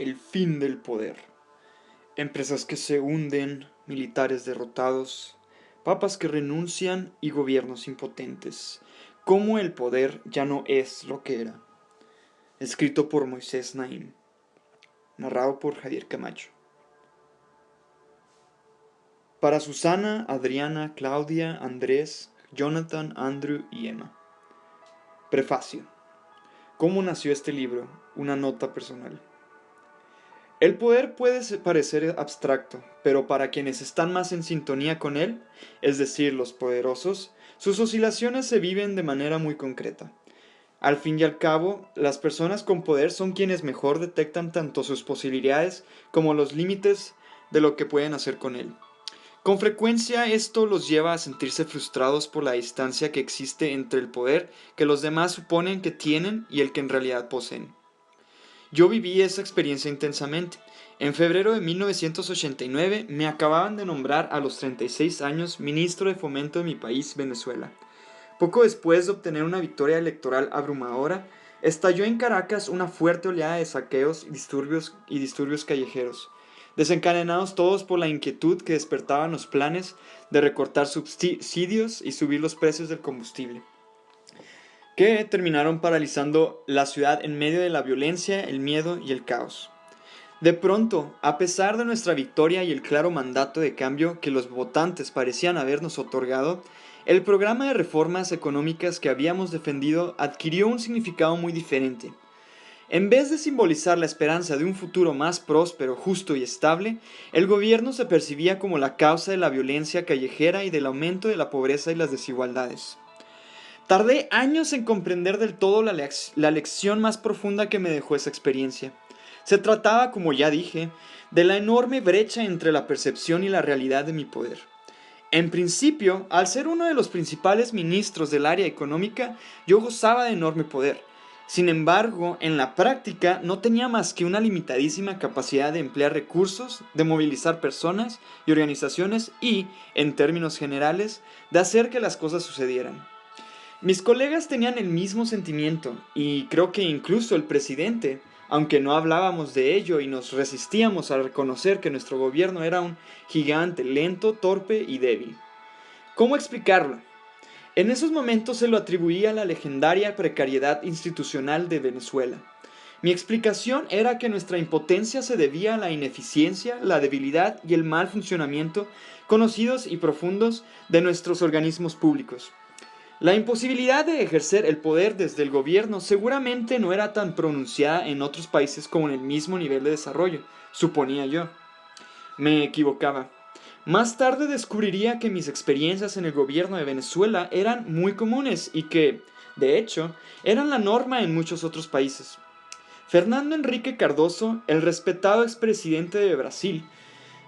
el fin del poder. Empresas que se hunden, militares derrotados, papas que renuncian y gobiernos impotentes. Cómo el poder ya no es lo que era. Escrito por Moisés Naim. Narrado por Javier Camacho. Para Susana, Adriana, Claudia, Andrés, Jonathan, Andrew y Emma. Prefacio. ¿Cómo nació este libro? Una nota personal. El poder puede parecer abstracto, pero para quienes están más en sintonía con él, es decir, los poderosos, sus oscilaciones se viven de manera muy concreta. Al fin y al cabo, las personas con poder son quienes mejor detectan tanto sus posibilidades como los límites de lo que pueden hacer con él. Con frecuencia esto los lleva a sentirse frustrados por la distancia que existe entre el poder que los demás suponen que tienen y el que en realidad poseen. Yo viví esa experiencia intensamente. En febrero de 1989 me acababan de nombrar a los 36 años ministro de Fomento de mi país, Venezuela. Poco después de obtener una victoria electoral abrumadora, estalló en Caracas una fuerte oleada de saqueos y disturbios callejeros, desencadenados todos por la inquietud que despertaban los planes de recortar subsidios y subir los precios del combustible, que terminaron paralizando la ciudad en medio de la violencia, el miedo y el caos. De pronto, a pesar de nuestra victoria y el claro mandato de cambio que los votantes parecían habernos otorgado, el programa de reformas económicas que habíamos defendido adquirió un significado muy diferente. En vez de simbolizar la esperanza de un futuro más próspero, justo y estable, el gobierno se percibía como la causa de la violencia callejera y del aumento de la pobreza y las desigualdades. Tardé años en comprender del todo la lección más profunda que me dejó esa experiencia. Se trataba, como ya dije, de la enorme brecha entre la percepción y la realidad de mi poder. En principio, al ser uno de los principales ministros del área económica, yo gozaba de enorme poder. Sin embargo, en la práctica no tenía más que una limitadísima capacidad de emplear recursos, de movilizar personas y organizaciones y, en términos generales, de hacer que las cosas sucedieran. Mis colegas tenían el mismo sentimiento y creo que incluso el presidente, aunque no hablábamos de ello y nos resistíamos a reconocer que nuestro gobierno era un gigante lento, torpe y débil. ¿Cómo explicarlo? En esos momentos se lo atribuía a la legendaria precariedad institucional de Venezuela. Mi explicación era que nuestra impotencia se debía a la ineficiencia, la debilidad y el mal funcionamiento conocidos y profundos de nuestros organismos públicos. La imposibilidad de ejercer el poder desde el gobierno seguramente no era tan pronunciada en otros países como en el mismo nivel de desarrollo, suponía yo. Me equivocaba. Más tarde descubriría que mis experiencias en el gobierno de Venezuela eran muy comunes y que, de hecho, eran la norma en muchos otros países. Fernando Henrique Cardoso, el respetado expresidente de Brasil,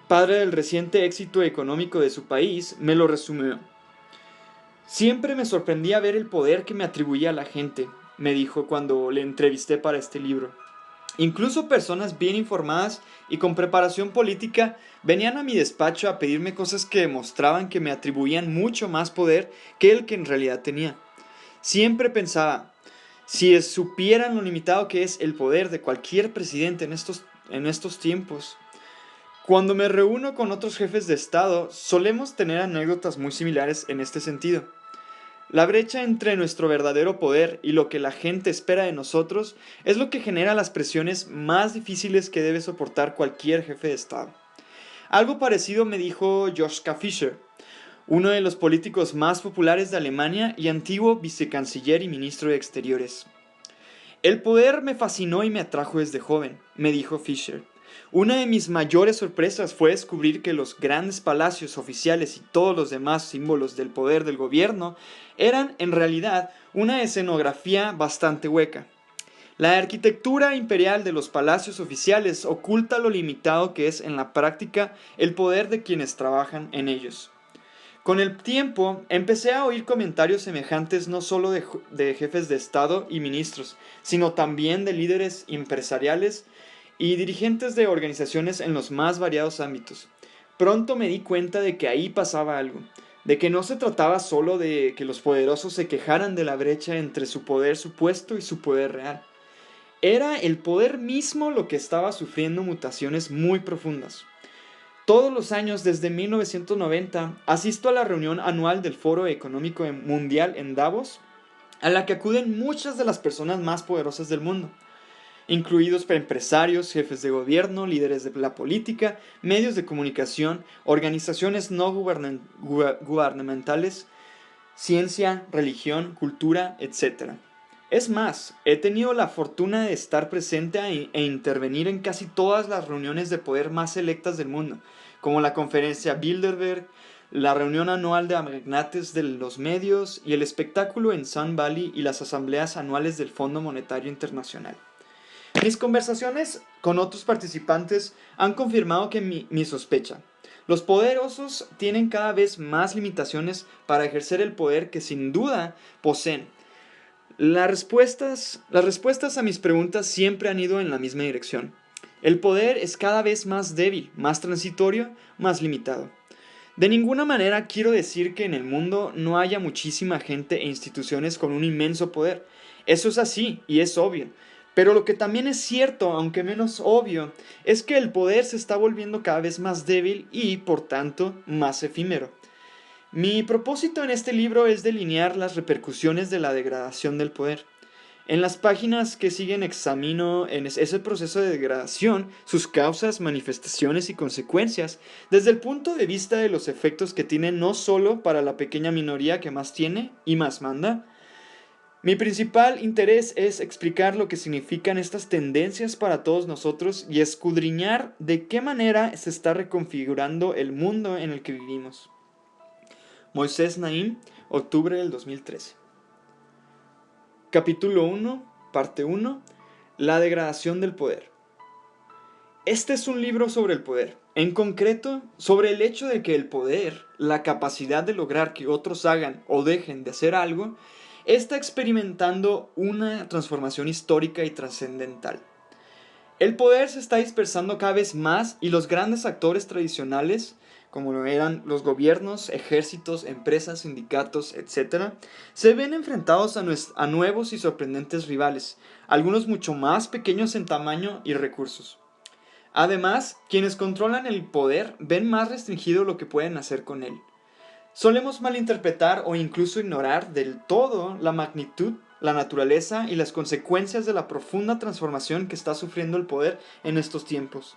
padre del reciente éxito económico de su país, me lo resumió. Siempre me sorprendía ver el poder que me atribuía la gente, me dijo cuando le entrevisté para este libro. Incluso personas bien informadas y con preparación política venían a mi despacho a pedirme cosas que demostraban que me atribuían mucho más poder que el que en realidad tenía. Siempre pensaba, si supieran lo limitado que es el poder de cualquier presidente en estos tiempos. Cuando me reúno con otros jefes de Estado, solemos tener anécdotas muy similares en este sentido. La brecha entre nuestro verdadero poder y lo que la gente espera de nosotros es lo que genera las presiones más difíciles que debe soportar cualquier jefe de Estado. Algo parecido me dijo Joschka Fischer, uno de los políticos más populares de Alemania y antiguo vicecanciller y ministro de Exteriores. El poder me fascinó y me atrajo desde joven, me dijo Fischer. Una de mis mayores sorpresas fue descubrir que los grandes palacios oficiales y todos los demás símbolos del poder del gobierno eran en realidad una escenografía bastante hueca. La arquitectura imperial de los palacios oficiales oculta lo limitado que es en la práctica el poder de quienes trabajan en ellos. Con el tiempo, empecé a oír comentarios semejantes no solo de jefes de Estado y ministros, sino también de líderes empresariales y dirigentes de organizaciones en los más variados ámbitos. Pronto me di cuenta de que ahí pasaba algo, de que no se trataba solo de que los poderosos se quejaran de la brecha entre su poder supuesto y su poder real. Era el poder mismo lo que estaba sufriendo mutaciones muy profundas. Todos los años desde 1990 asisto a la reunión anual del Foro Económico Mundial en Davos, a la que acuden muchas de las personas más poderosas del mundo, incluidos empresarios, jefes de gobierno, líderes de la política, medios de comunicación, organizaciones no gubernamentales, ciencia, religión, cultura, etc. Es más, he tenido la fortuna de estar presente e intervenir en casi todas las reuniones de poder más selectas del mundo, como la conferencia Bilderberg, la reunión anual de magnates de los medios y el espectáculo en Sun Valley y las asambleas anuales del Fondo Monetario Internacional. Mis conversaciones con otros participantes han confirmado que mi sospecha. Los poderosos tienen cada vez más limitaciones para ejercer el poder que sin duda poseen. Las respuestas a mis preguntas siempre han ido en la misma dirección. El poder es cada vez más débil, más transitorio, más limitado. De ninguna manera quiero decir que en el mundo no haya muchísima gente e instituciones con un inmenso poder. Eso es así y es obvio. Pero lo que también es cierto, aunque menos obvio, es que el poder se está volviendo cada vez más débil y, por tanto, más efímero. Mi propósito en este libro es delinear las repercusiones de la degradación del poder. En las páginas que siguen examino ese proceso de degradación, sus causas, manifestaciones y consecuencias, desde el punto de vista de los efectos que tiene no solo para la pequeña minoría que más tiene y más manda. Mi principal interés es explicar lo que significan estas tendencias para todos nosotros y escudriñar de qué manera se está reconfigurando el mundo en el que vivimos. Moisés Naim, octubre del 2013. Capítulo 1, parte 1. La degradación del poder. Este es un libro sobre el poder, en concreto sobre el hecho de que el poder, la capacidad de lograr que otros hagan o dejen de hacer algo, está experimentando una transformación histórica y trascendental. El poder se está dispersando cada vez más y los grandes actores tradicionales, como lo eran los gobiernos, ejércitos, empresas, sindicatos, etc., se ven enfrentados a nuevos y sorprendentes rivales, algunos mucho más pequeños en tamaño y recursos. Además, quienes controlan el poder ven más restringido lo que pueden hacer con él. Solemos malinterpretar o incluso ignorar del todo la magnitud, la naturaleza y las consecuencias de la profunda transformación que está sufriendo el poder en estos tiempos.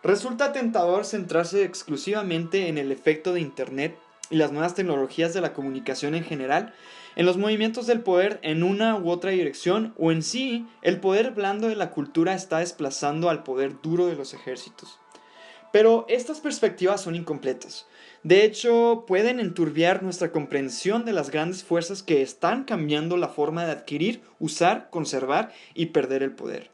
Resulta tentador centrarse exclusivamente en el efecto de Internet y las nuevas tecnologías de la comunicación en general, en los movimientos del poder en una u otra dirección, o en sí, el poder blando de la cultura está desplazando al poder duro de los ejércitos. Pero estas perspectivas son incompletas. De hecho, pueden enturbiar nuestra comprensión de las grandes fuerzas que están cambiando la forma de adquirir, usar, conservar y perder el poder.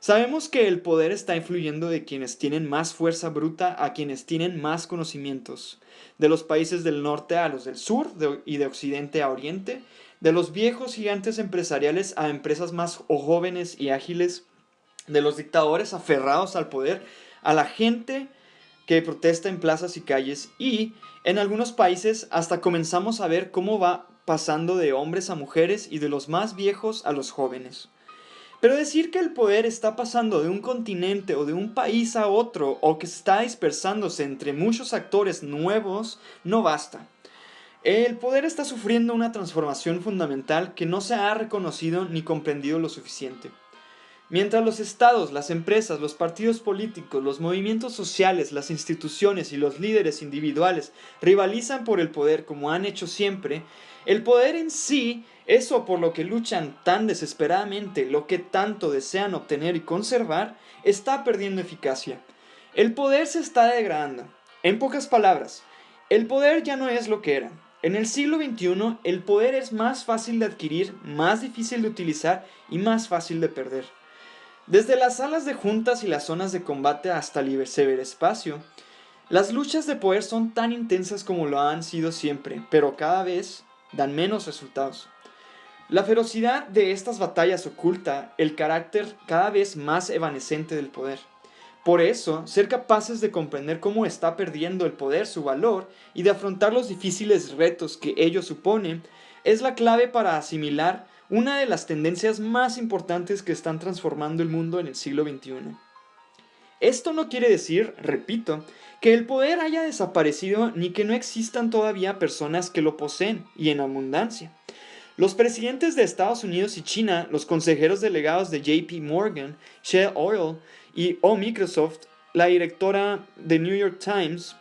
Sabemos que el poder está influyendo de quienes tienen más fuerza bruta a quienes tienen más conocimientos, de los países del norte a los del sur y de occidente a oriente, de los viejos gigantes empresariales a empresas más jóvenes y ágiles, de los dictadores aferrados al poder a la gente que protesta en plazas y calles, y en algunos países hasta comenzamos a ver cómo va pasando de hombres a mujeres y de los más viejos a los jóvenes. Pero decir que el poder está pasando de un continente o de un país a otro, o que está dispersándose entre muchos actores nuevos, no basta. El poder está sufriendo una transformación fundamental que no se ha reconocido ni comprendido lo suficiente. Mientras los estados, las empresas, los partidos políticos, los movimientos sociales, las instituciones y los líderes individuales rivalizan por el poder como han hecho siempre, el poder en sí, eso por lo que luchan tan desesperadamente, lo que tanto desean obtener y conservar, está perdiendo eficacia. El poder se está degradando. En pocas palabras, el poder ya no es lo que era. En el siglo XXI, el poder es más fácil de adquirir, más difícil de utilizar y más fácil de perder. Desde las salas de juntas y las zonas de combate hasta el ciberespacio, las luchas de poder son tan intensas como lo han sido siempre, pero cada vez dan menos resultados. La ferocidad de estas batallas oculta el carácter cada vez más evanescente del poder. Por eso, ser capaces de comprender cómo está perdiendo el poder su valor y de afrontar los difíciles retos que ello supone, es la clave para asimilar una de las tendencias más importantes que están transformando el mundo en el siglo XXI. Esto no quiere decir, repito, que el poder haya desaparecido ni que no existan todavía personas que lo poseen y en abundancia. Los presidentes de Estados Unidos y China, los consejeros delegados de JP Morgan, Shell Oil o Microsoft, la directora de New York Times,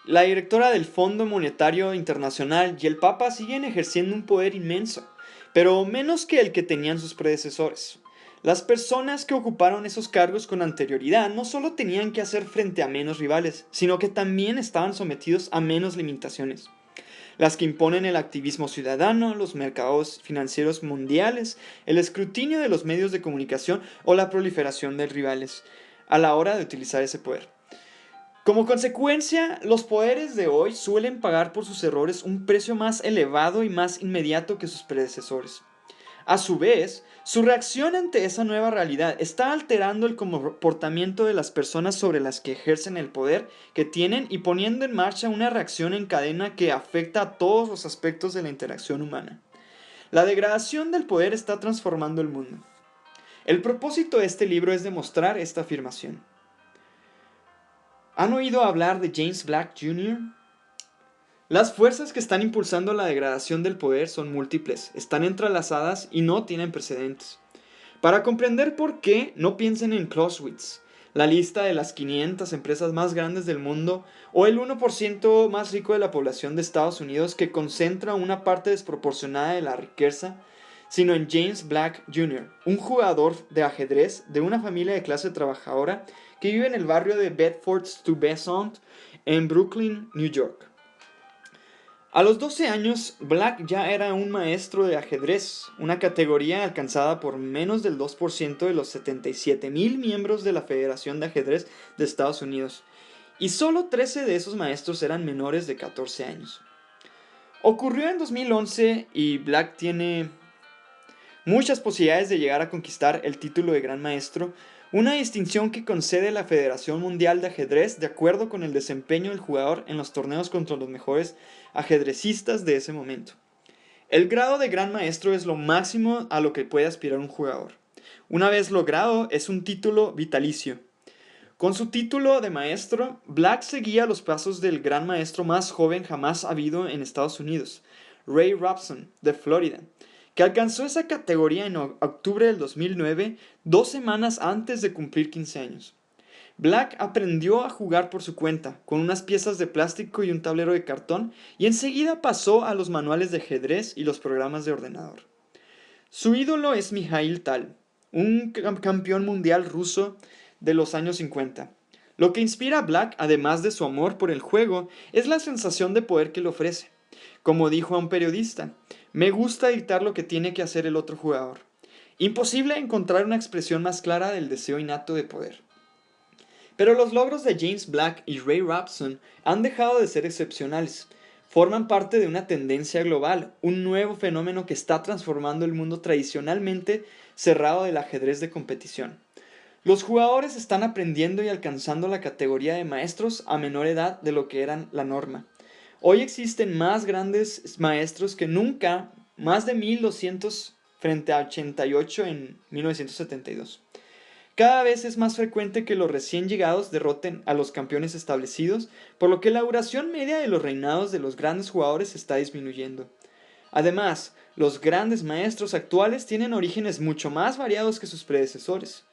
la directora del Fondo Monetario Internacional y el Papa siguen ejerciendo un poder inmenso, pero menos que el que tenían sus predecesores. Las personas que ocuparon esos cargos con anterioridad no solo tenían que hacer frente a menos rivales, sino que también estaban sometidos a menos limitaciones. Las que imponen el activismo ciudadano, los mercados financieros mundiales, el escrutinio de los medios de comunicación o la proliferación de rivales a la hora de utilizar ese poder. Como consecuencia, los poderes de hoy suelen pagar por sus errores un precio más elevado y más inmediato que sus predecesores. A su vez, su reacción ante esa nueva realidad está alterando el comportamiento de las personas sobre las que ejercen el poder que tienen y poniendo en marcha una reacción en cadena que afecta a todos los aspectos de la interacción humana. La degradación del poder está transformando el mundo. El propósito de este libro es demostrar esta afirmación. ¿Han oído hablar de James Black Jr.? Las fuerzas que están impulsando la degradación del poder son múltiples, están entrelazadas y no tienen precedentes. Para comprender por qué, no piensen en Clausewitz, la lista de las 500 empresas más grandes del mundo o el 1% más rico de la población de Estados Unidos que concentra una parte desproporcionada de la riqueza, sino en James Black Jr., un jugador de ajedrez de una familia de clase trabajadora que vive en el barrio de Bedford-Stuyvesant en Brooklyn, New York. A los 12 años, Black ya era un maestro de ajedrez, una categoría alcanzada por menos del 2% de los 77,000 miembros de la Federación de Ajedrez de Estados Unidos, y solo 13 de esos maestros eran menores de 14 años. Ocurrió en 2011 y Black tiene muchas posibilidades de llegar a conquistar el título de Gran Maestro, una distinción que concede la Federación Mundial de Ajedrez de acuerdo con el desempeño del jugador en los torneos contra los mejores ajedrecistas de ese momento. El grado de Gran Maestro es lo máximo a lo que puede aspirar un jugador. Una vez logrado, es un título vitalicio. Con su título de maestro, Black seguía los pasos del gran maestro más joven jamás habido en Estados Unidos, Ray Robson, de Florida, que alcanzó esa categoría en octubre del 2009, 2 semanas antes de cumplir 15 años. Black aprendió a jugar por su cuenta, con unas piezas de plástico y un tablero de cartón, y enseguida pasó a los manuales de ajedrez y los programas de ordenador. Su ídolo es Mikhail Tal, un campeón mundial ruso de los años 50. Lo que inspira a Black, además de su amor por el juego, es la sensación de poder que le ofrece. Como dijo a un periodista, me gusta dictar lo que tiene que hacer el otro jugador. Imposible encontrar una expresión más clara del deseo innato de poder. Pero los logros de James Black y Ray Robson han dejado de ser excepcionales. Forman parte de una tendencia global, un nuevo fenómeno que está transformando el mundo tradicionalmente cerrado del ajedrez de competición. Los jugadores están aprendiendo y alcanzando la categoría de maestros a menor edad de lo que eran la norma. Hoy existen más grandes maestros que nunca, más de 1,200 frente a 88 en 1972. Cada vez es más frecuente que los recién llegados derroten a los campeones establecidos, por lo que la duración media de los reinados de los grandes jugadores está disminuyendo. Además, los grandes maestros actuales tienen orígenes mucho más variados que sus predecesores.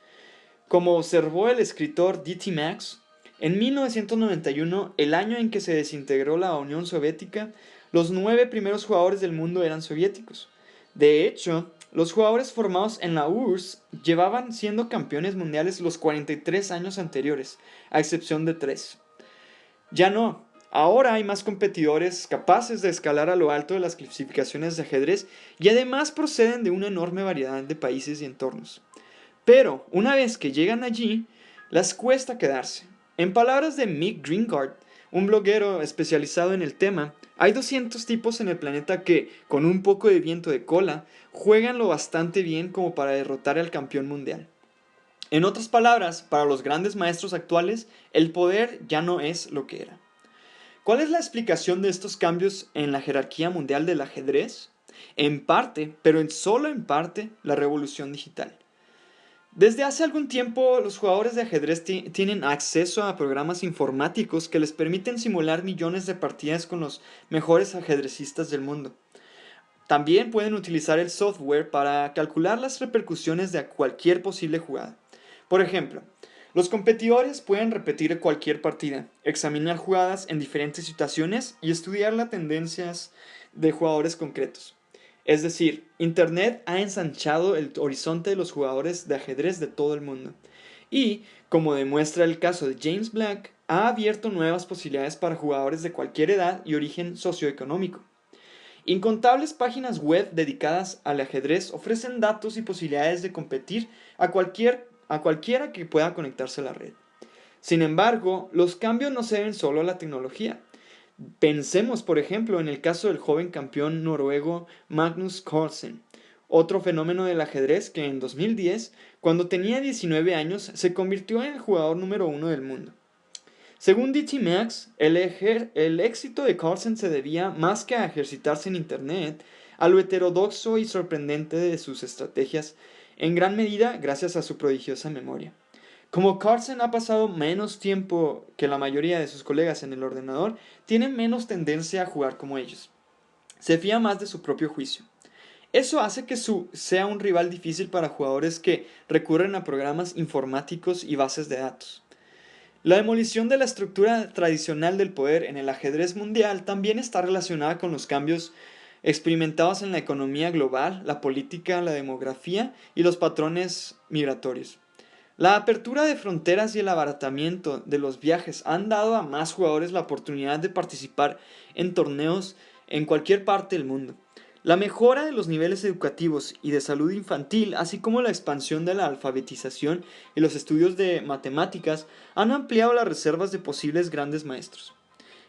Como observó el escritor D.T. Max, en 1991, el año en que se desintegró la Unión Soviética, los 9 primeros jugadores del mundo eran soviéticos. De hecho, los jugadores formados en la URSS llevaban siendo campeones mundiales los 43 años anteriores, a excepción de 3. Ya no, ahora hay más competidores capaces de escalar a lo alto de las clasificaciones de ajedrez y además proceden de una enorme variedad de países y entornos. Pero, una vez que llegan allí, les cuesta quedarse. En palabras de Mick Dreengard, un bloguero especializado en el tema, hay 200 tipos en el planeta que, con un poco de viento de cola, juegan lo bastante bien como para derrotar al campeón mundial. En otras palabras, para los grandes maestros actuales, el poder ya no es lo que era. ¿Cuál es la explicación de estos cambios en la jerarquía mundial del ajedrez? en parte, pero solo en parte, la revolución digital. Desde hace algún tiempo, los jugadores de ajedrez tienen acceso a programas informáticos que les permiten simular millones de partidas con los mejores ajedrecistas del mundo. También pueden utilizar el software para calcular las repercusiones de cualquier posible jugada. Por ejemplo, los competidores pueden repetir cualquier partida, examinar jugadas en diferentes situaciones y estudiar las tendencias de jugadores concretos. Es decir, Internet ha ensanchado el horizonte de los jugadores de ajedrez de todo el mundo. Y, como demuestra el caso de James Black, ha abierto nuevas posibilidades para jugadores de cualquier edad y origen socioeconómico. Incontables páginas web dedicadas al ajedrez ofrecen datos y posibilidades de competir a cualquiera que pueda conectarse a la red. Sin embargo, los cambios no se deben solo a la tecnología. Pensemos, por ejemplo, en el caso del joven campeón noruego Magnus Carlsen, otro fenómeno del ajedrez que en 2010, cuando tenía 19 años, se convirtió en el jugador número 1 del mundo. Según DTMax, el éxito de Carlsen se debía, más que a ejercitarse en Internet, a lo heterodoxo y sorprendente de sus estrategias, en gran medida gracias a su prodigiosa memoria. Como Carlsen ha pasado menos tiempo que la mayoría de sus colegas en el ordenador, tiene menos tendencia a jugar como ellos. Se fía más de su propio juicio. Eso hace que sea un rival difícil para jugadores que recurren a programas informáticos y bases de datos. La demolición de la estructura tradicional del poder en el ajedrez mundial también está relacionada con los cambios experimentados en la economía global, la política, la demografía y los patrones migratorios. La apertura de fronteras y el abaratamiento de los viajes han dado a más jugadores la oportunidad de participar en torneos en cualquier parte del mundo. La mejora de los niveles educativos y de salud infantil, así como la expansión de la alfabetización y los estudios de matemáticas, han ampliado las reservas de posibles grandes maestros.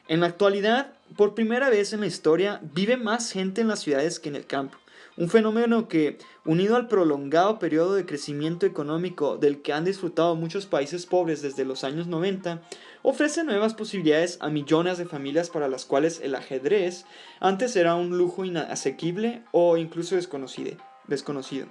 En la actualidad, por primera vez en la historia, vive más gente en las ciudades que en el campo. Un fenómeno que, unido al prolongado periodo de crecimiento económico del que han disfrutado muchos países pobres desde los años 90, ofrece nuevas posibilidades a millones de familias para las cuales el ajedrez antes era un lujo inasequible o incluso desconocido.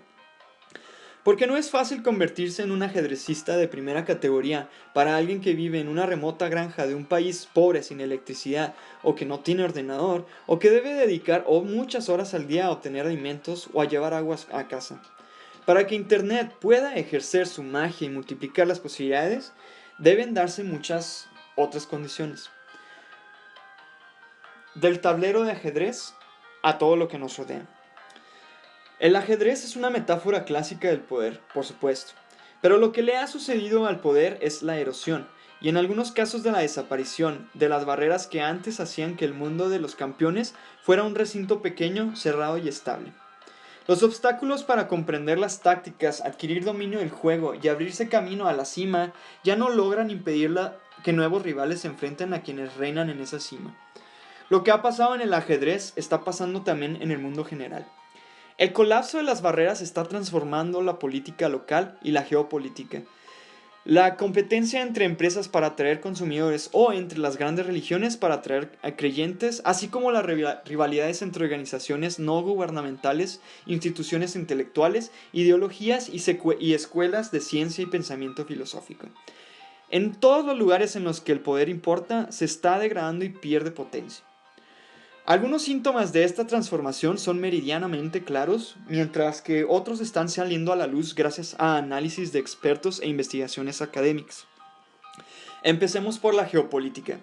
Porque no es fácil convertirse en un ajedrecista de primera categoría para alguien que vive en una remota granja de un país pobre sin electricidad o que no tiene ordenador o que debe dedicar muchas horas al día a obtener alimentos o a llevar agua a casa. Para que Internet pueda ejercer su magia y multiplicar las posibilidades, deben darse muchas otras condiciones. Del tablero de ajedrez a todo lo que nos rodea. El ajedrez es una metáfora clásica del poder, por supuesto, pero lo que le ha sucedido al poder es la erosión, y en algunos casos de la desaparición de las barreras que antes hacían que el mundo de los campeones fuera un recinto pequeño, cerrado y estable. Los obstáculos para comprender las tácticas, adquirir dominio del juego y abrirse camino a la cima ya no logran impedir que nuevos rivales se enfrenten a quienes reinan en esa cima. Lo que ha pasado en el ajedrez está pasando también en el mundo general. El colapso de las barreras está transformando la política local y la geopolítica. La competencia entre empresas para atraer consumidores o entre las grandes religiones para atraer a creyentes, así como las rivalidades entre organizaciones no gubernamentales, instituciones intelectuales, ideologías y escuelas de ciencia y pensamiento filosófico. En todos los lugares en los que el poder importa, se está degradando y pierde potencia. Algunos síntomas de esta transformación son meridianamente claros, mientras que otros están saliendo a la luz gracias a análisis de expertos e investigaciones académicas. Empecemos por la geopolítica.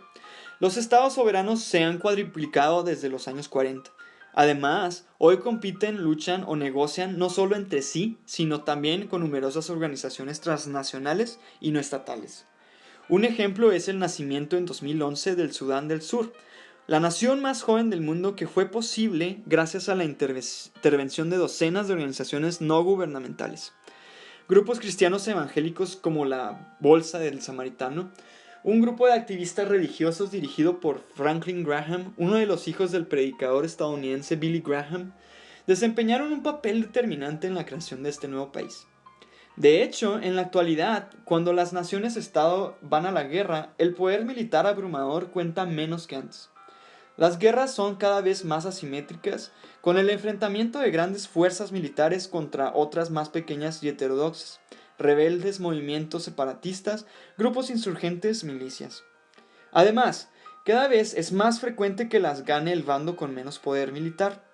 Los estados soberanos se han cuadruplicado desde los años 40. Además, hoy compiten, luchan o negocian no solo entre sí, sino también con numerosas organizaciones transnacionales y no estatales. Un ejemplo es el nacimiento en 2011 del Sudán del Sur, la nación más joven del mundo que fue posible gracias a la intervención de docenas de organizaciones no gubernamentales. Grupos cristianos evangélicos como la Bolsa del Samaritano, un grupo de activistas religiosos dirigido por Franklin Graham, uno de los hijos del predicador estadounidense Billy Graham, desempeñaron un papel determinante en la creación de este nuevo país. De hecho, en la actualidad, cuando las naciones-estado van a la guerra, el poder militar abrumador cuenta menos que antes. Las guerras son cada vez más asimétricas, con el enfrentamiento de grandes fuerzas militares contra otras más pequeñas y heterodoxas, rebeldes, movimientos separatistas, grupos insurgentes, milicias. Además, cada vez es más frecuente que las gane el bando con menos poder militar.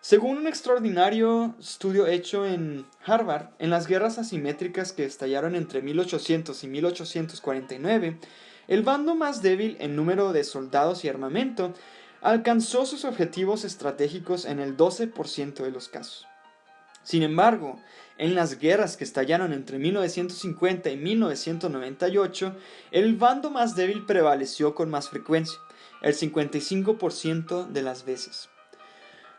Según un extraordinario estudio hecho en Harvard, en las guerras asimétricas que estallaron entre 1800 y 1849, el bando más débil en número de soldados y armamento alcanzó sus objetivos estratégicos en el 12% de los casos. Sin embargo, en las guerras que estallaron entre 1950 y 1998, el bando más débil prevaleció con más frecuencia, el 55% de las veces.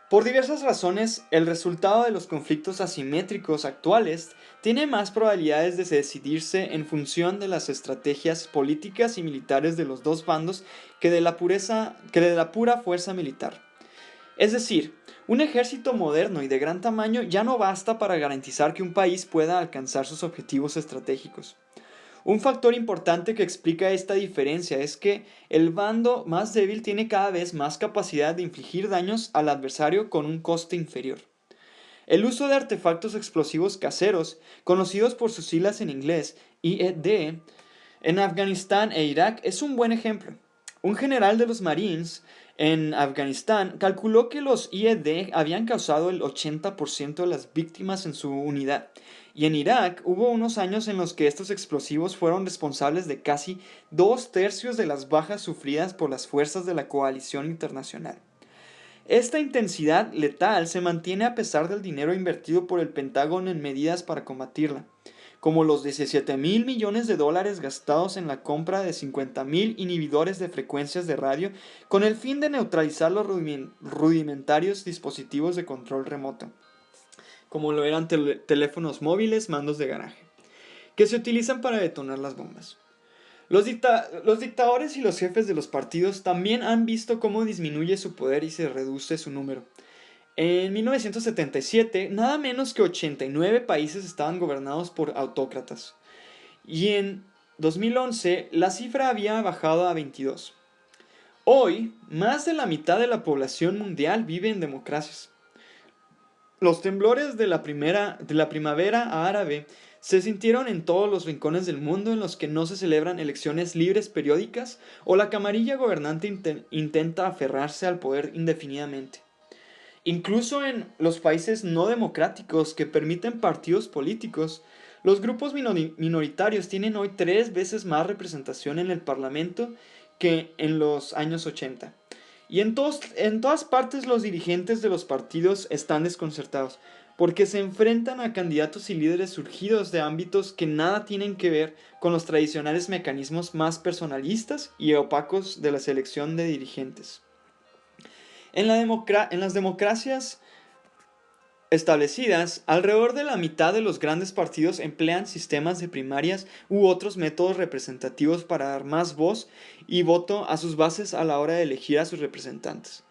Por diversas razones, el resultado de los conflictos asimétricos actuales tiene más probabilidades de decidirse en función de las estrategias políticas y militares de los dos bandos que de la pura fuerza militar. Es decir, un ejército moderno y de gran tamaño ya no basta para garantizar que un país pueda alcanzar sus objetivos estratégicos. Un factor importante que explica esta diferencia es que el bando más débil tiene cada vez más capacidad de infligir daños al adversario con un coste inferior. El uso de artefactos explosivos caseros, conocidos por sus siglas en inglés IED, en Afganistán e Irak es un buen ejemplo. Un general de los Marines en Afganistán calculó que los IED habían causado el 80% de las víctimas en su unidad, y en Irak hubo unos años en los que estos explosivos fueron responsables de casi 2/3 de las bajas sufridas por las fuerzas de la coalición internacional. Esta intensidad letal se mantiene a pesar del dinero invertido por el Pentágono en medidas para combatirla, como los 17.000 millones de dólares gastados en la compra de 50.000 inhibidores de frecuencias de radio con el fin de neutralizar los rudimentarios dispositivos de control remoto, como lo eran teléfonos móviles, mandos de garaje, que se utilizan para detonar las bombas. Los dictadores y los jefes de los partidos también han visto cómo disminuye su poder y se reduce su número. En 1977, nada menos que 89 países estaban gobernados por autócratas. Y en 2011, la cifra había bajado a 22. Hoy, más de la mitad de la población mundial vive en democracias. Los temblores de la primavera árabe se sintieron en todos los rincones del mundo en los que no se celebran elecciones libres periódicas o la camarilla gobernante intenta aferrarse al poder indefinidamente. Incluso en los países no democráticos que permiten partidos políticos, los grupos minoritarios tienen hoy 3 veces más representación en el Parlamento que en los años 80. Y en todas partes los dirigentes de los partidos están desconcertados, porque se enfrentan a candidatos y líderes surgidos de ámbitos que nada tienen que ver con los tradicionales mecanismos más personalistas y opacos de la selección de dirigentes. En las democracias establecidas, alrededor de la mitad de los grandes partidos emplean sistemas de primarias u otros métodos representativos para dar más voz y voto a sus bases a la hora de elegir a sus representantes.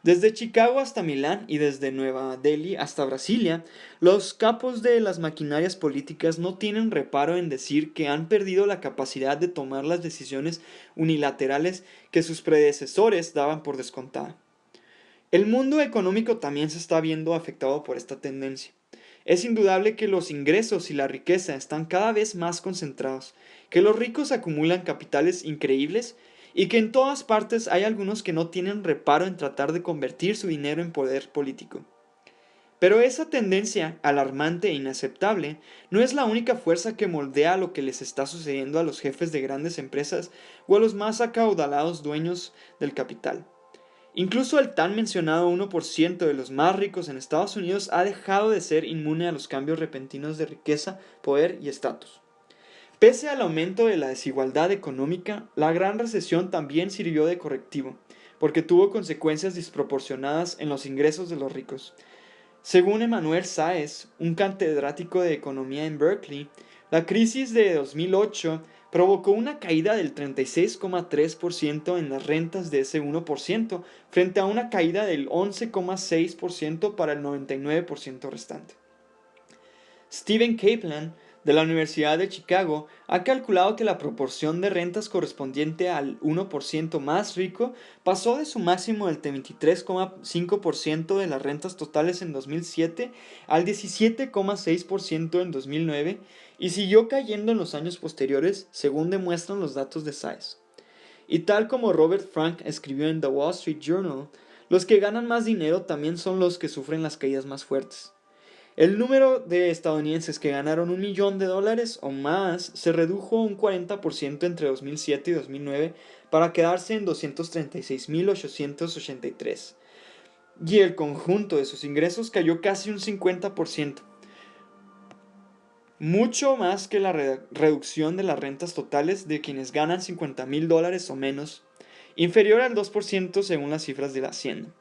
Desde Chicago hasta Milán y desde Nueva Delhi hasta Brasilia, los capos de las maquinarias políticas no tienen reparo en decir que han perdido la capacidad de tomar las decisiones unilaterales que sus predecesores daban por descontada. El mundo económico también se está viendo afectado por esta tendencia. Es indudable que los ingresos y la riqueza están cada vez más concentrados, que los ricos acumulan capitales increíbles y que en todas partes hay algunos que no tienen reparo en tratar de convertir su dinero en poder político. Pero esa tendencia, alarmante e inaceptable, no es la única fuerza que moldea lo que les está sucediendo a los jefes de grandes empresas o a los más acaudalados dueños del capital. Incluso el tan mencionado 1% de los más ricos en Estados Unidos ha dejado de ser inmune a los cambios repentinos de riqueza, poder y estatus. Pese al aumento de la desigualdad económica, la gran recesión también sirvió de correctivo, porque tuvo consecuencias desproporcionadas en los ingresos de los ricos. Según Emmanuel Sáez, un catedrático de economía en Berkeley, la crisis de 2008 provocó una caída del 36,3% en las rentas de ese 1%, frente a una caída del 11,6% para el 99% restante. Stephen Kaplan, de la Universidad de Chicago ha calculado que la proporción de rentas correspondiente al 1% más rico pasó de su máximo del 23,5% de las rentas totales en 2007 al 17,6% en 2009 y siguió cayendo en los años posteriores, según demuestran los datos de SAIS. Y tal como Robert Frank escribió en The Wall Street Journal, los que ganan más dinero también son los que sufren las caídas más fuertes. El número de estadounidenses que ganaron $1 millón o más se redujo un 40% entre 2007 y 2009 para quedarse en 236.883. Y el conjunto de sus ingresos cayó casi un 50%, mucho más que la reducción de las rentas totales de quienes ganan $50.000 o menos, inferior al 2% según las cifras de la Hacienda.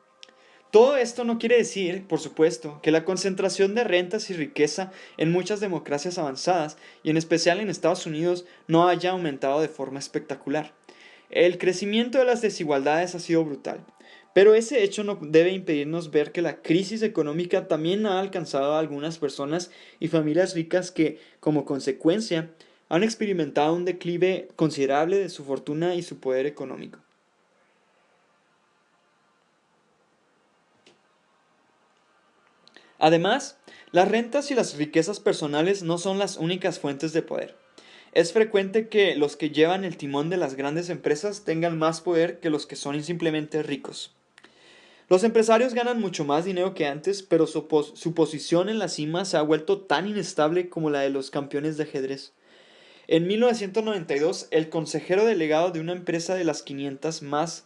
Todo esto no quiere decir, por supuesto, que la concentración de rentas y riqueza en muchas democracias avanzadas, y en especial en Estados Unidos, no haya aumentado de forma espectacular. El crecimiento de las desigualdades ha sido brutal, pero ese hecho no debe impedirnos ver que la crisis económica también ha alcanzado a algunas personas y familias ricas que, como consecuencia, han experimentado un declive considerable de su fortuna y su poder económico. Además, las rentas y las riquezas personales no son las únicas fuentes de poder. Es frecuente que los que llevan el timón de las grandes empresas tengan más poder que los que son simplemente ricos. Los empresarios ganan mucho más dinero que antes, pero su posición en la cima se ha vuelto tan inestable como la de los campeones de ajedrez. En 1992, el consejero delegado de una empresa de las 500 más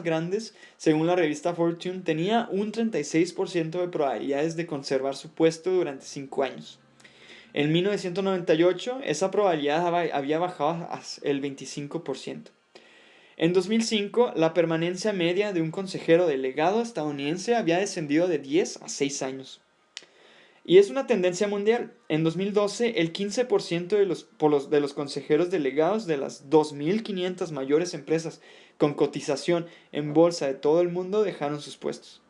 grandes, según la revista Fortune, tenía un 36% de probabilidades de conservar su puesto durante 5 años. En 1998, esa probabilidad había bajado a el 25%. En 2005, la permanencia media de un consejero delegado estadounidense había descendido de 10 a 6 años. Y es una tendencia mundial. En 2012, el 15% de los consejeros delegados de las 2.500 mayores empresas con cotización en bolsa de todo el mundo dejaron sus puestos.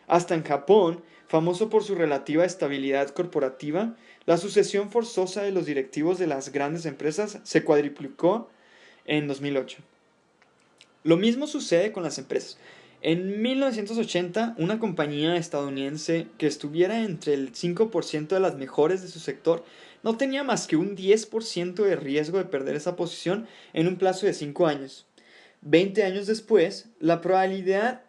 Hasta en Japón, famoso por su relativa estabilidad corporativa, la sucesión forzosa de los directivos de las grandes empresas se cuadruplicó en 2008. Lo mismo sucede con las empresas. En 1980, una compañía estadounidense que estuviera entre el 5% de las mejores de su sector no tenía más que un 10% de riesgo de perder esa posición en un plazo de 5 años. 20 años después, la probabilidad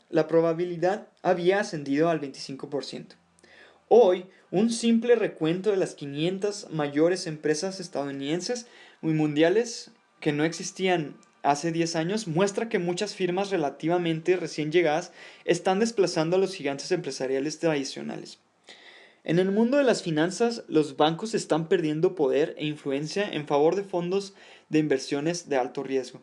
había ascendido al 25%. Hoy, un simple recuento de las 500 mayores empresas estadounidenses y mundiales que no existían hace 10 años muestra que muchas firmas relativamente recién llegadas están desplazando a los gigantes empresariales tradicionales. En el mundo de las finanzas, los bancos están perdiendo poder e influencia en favor de fondos de inversiones de alto riesgo,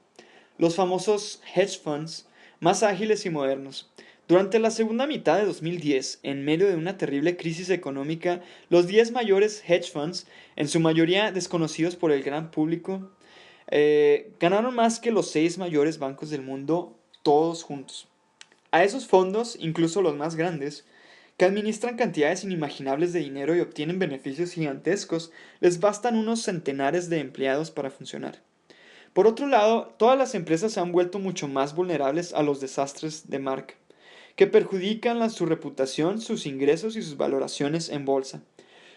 los famosos hedge funds más ágiles y modernos. Durante la segunda mitad de 2010, en medio de una terrible crisis económica, los 10 mayores hedge funds, en su mayoría desconocidos por el gran público, ganaron más que los 6 mayores bancos del mundo, todos juntos. A esos fondos, incluso los más grandes, que administran cantidades inimaginables de dinero y obtienen beneficios gigantescos, les bastan unos centenares de empleados para funcionar. Por otro lado, todas las empresas se han vuelto mucho más vulnerables a los desastres de marca, que perjudican su reputación, sus ingresos y sus valoraciones en bolsa.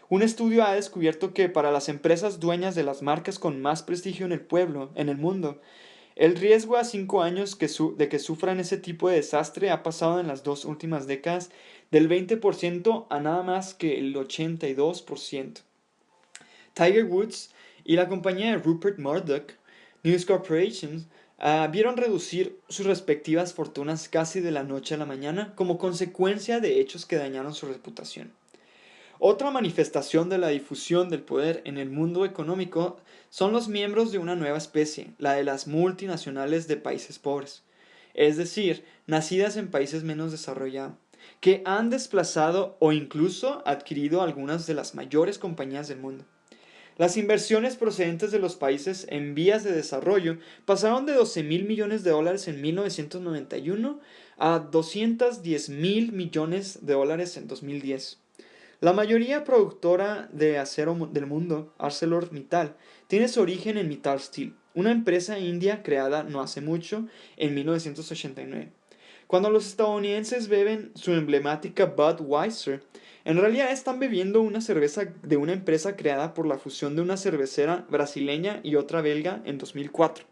Un estudio ha descubierto que para las empresas dueñas de las marcas con más prestigio en el mundo, el riesgo a 5 años de que sufran ese tipo de desastre ha pasado en las 2 últimas décadas del 20% a nada más que el 82%. Tiger Woods y la compañía de Rupert Murdoch, News Corporation, vieron reducir sus respectivas fortunas casi de la noche a la mañana como consecuencia de hechos que dañaron su reputación. Otra manifestación de la difusión del poder en el mundo económico son los miembros de una nueva especie, la de las multinacionales de países pobres, es decir, nacidas en países menos desarrollados, que han desplazado o incluso adquirido algunas de las mayores compañías del mundo. Las inversiones procedentes de los países en vías de desarrollo pasaron de $12.000 millones en 1991 a $210.000 millones en 2010. La mayoría productora de acero del mundo, ArcelorMittal, tiene su origen en Mittal Steel, una empresa india creada no hace mucho, en 1989. Cuando los estadounidenses beben su emblemática Budweiser, en realidad están bebiendo una cerveza de una empresa creada por la fusión de una cervecera brasileña y otra belga en 2004,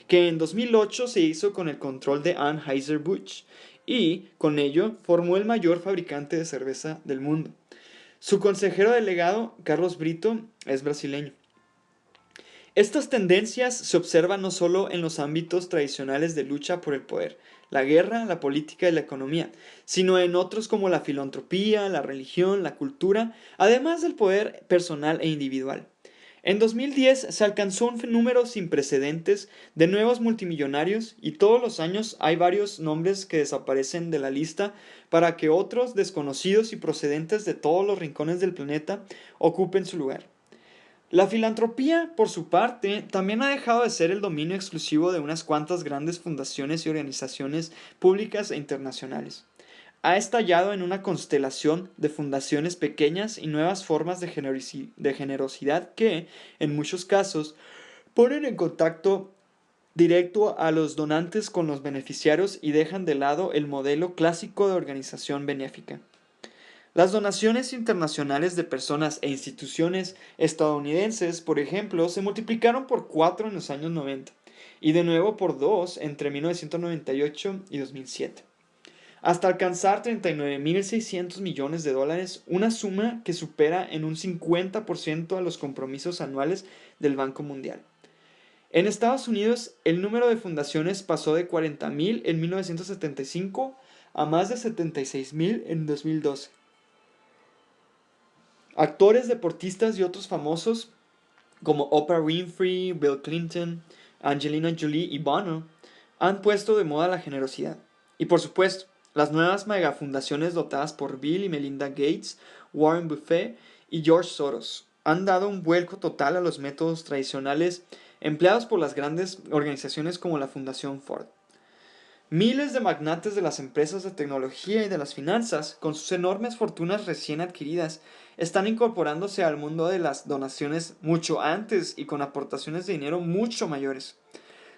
que en 2008 se hizo con el control de Anheuser-Busch y, con ello, formó el mayor fabricante de cerveza del mundo. Su consejero delegado, Carlos Brito, es brasileño. Estas tendencias se observan no solo en los ámbitos tradicionales de lucha por el poder, la guerra, la política y la economía, sino en otros como la filantropía, la religión, la cultura, además del poder personal e individual. En 2010 se alcanzó un número sin precedentes de nuevos multimillonarios y todos los años hay varios nombres que desaparecen de la lista para que otros desconocidos y procedentes de todos los rincones del planeta ocupen su lugar. La filantropía, por su parte, también ha dejado de ser el dominio exclusivo de unas cuantas grandes fundaciones y organizaciones públicas e internacionales. Ha estallado en una constelación de fundaciones pequeñas y nuevas formas de generosidad que, en muchos casos, ponen en contacto directo a los donantes con los beneficiarios y dejan de lado el modelo clásico de organización benéfica. Las donaciones internacionales de personas e instituciones estadounidenses, por ejemplo, se multiplicaron por 4 en los años 90 y de nuevo por 2 entre 1998 y 2007, hasta alcanzar 39.600 millones de dólares, una suma que supera en un 50% a los compromisos anuales del Banco Mundial. En Estados Unidos, el número de fundaciones pasó de 40.000 en 1975 a más de 76.000 en 2012. Actores, deportistas y otros famosos como Oprah Winfrey, Bill Clinton, Angelina Jolie y Bono han puesto de moda la generosidad. Y por supuesto, las nuevas megafundaciones dotadas por Bill y Melinda Gates, Warren Buffett y George Soros han dado un vuelco total a los métodos tradicionales empleados por las grandes organizaciones como la Fundación Ford. Miles de magnates de las empresas de tecnología y de las finanzas, con sus enormes fortunas recién adquiridas, están incorporándose al mundo de las donaciones mucho antes y con aportaciones de dinero mucho mayores.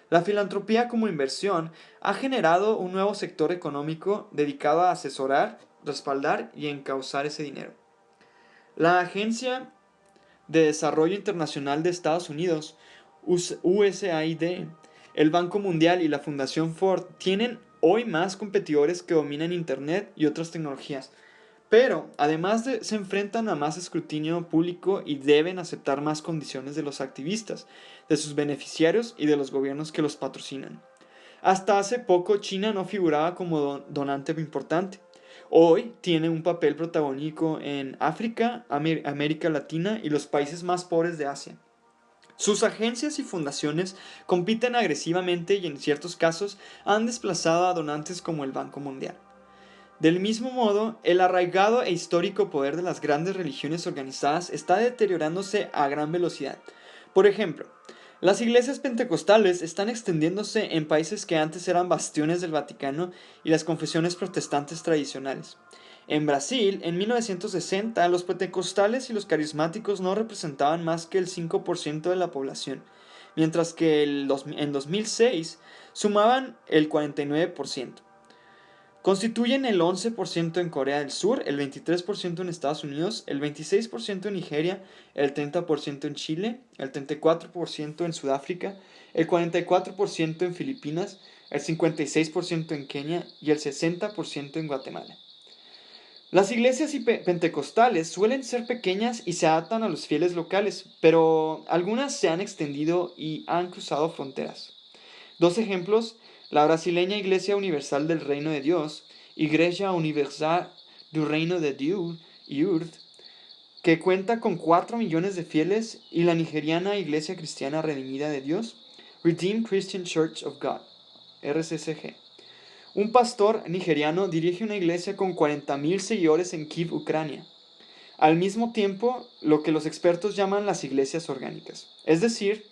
La filantropía como inversión ha generado un nuevo sector económico dedicado a asesorar, respaldar y encauzar ese dinero. La Agencia de Desarrollo Internacional de Estados Unidos, USAID, el Banco Mundial y la Fundación Ford tienen hoy más competidores que dominan Internet y otras tecnologías, pero además se enfrentan a más escrutinio público y deben aceptar más condiciones de los activistas, de sus beneficiarios y de los gobiernos que los patrocinan. Hasta hace poco China no figuraba como donante importante. Hoy tiene un papel protagónico en África, América Latina y los países más pobres de Asia. Sus agencias y fundaciones compiten agresivamente y en ciertos casos han desplazado a donantes como el Banco Mundial. Del mismo modo, el arraigado e histórico poder de las grandes religiones organizadas está deteriorándose a gran velocidad. Por ejemplo, las iglesias pentecostales están extendiéndose en países que antes eran bastiones del Vaticano y las confesiones protestantes tradicionales. En Brasil, en 1960, los pentecostales y los carismáticos no representaban más que el 5% de la población, mientras que en 2006 sumaban el 49%. Constituyen el 11% en Corea del Sur, el 23% en Estados Unidos, el 26% en Nigeria, el 30% en Chile, el 34% en Sudáfrica, el 44% en Filipinas, el 56% en Kenia y el 60% en Guatemala. Las iglesias pentecostales suelen ser pequeñas y se adaptan a los fieles locales, pero algunas se han extendido y han cruzado fronteras. Dos ejemplos: la brasileña Iglesia Universal del Reino de Dios, Igreja Universal do Reino de Dios, IURD, que cuenta con 4 millones de fieles, y la nigeriana Iglesia Cristiana Redimida de Dios, Redeemed Christian Church of God, RCCG. Un pastor nigeriano dirige una iglesia con 40.000 seguidores en Kiev, Ucrania. Al mismo tiempo, lo que los expertos llaman las iglesias orgánicas, es decir,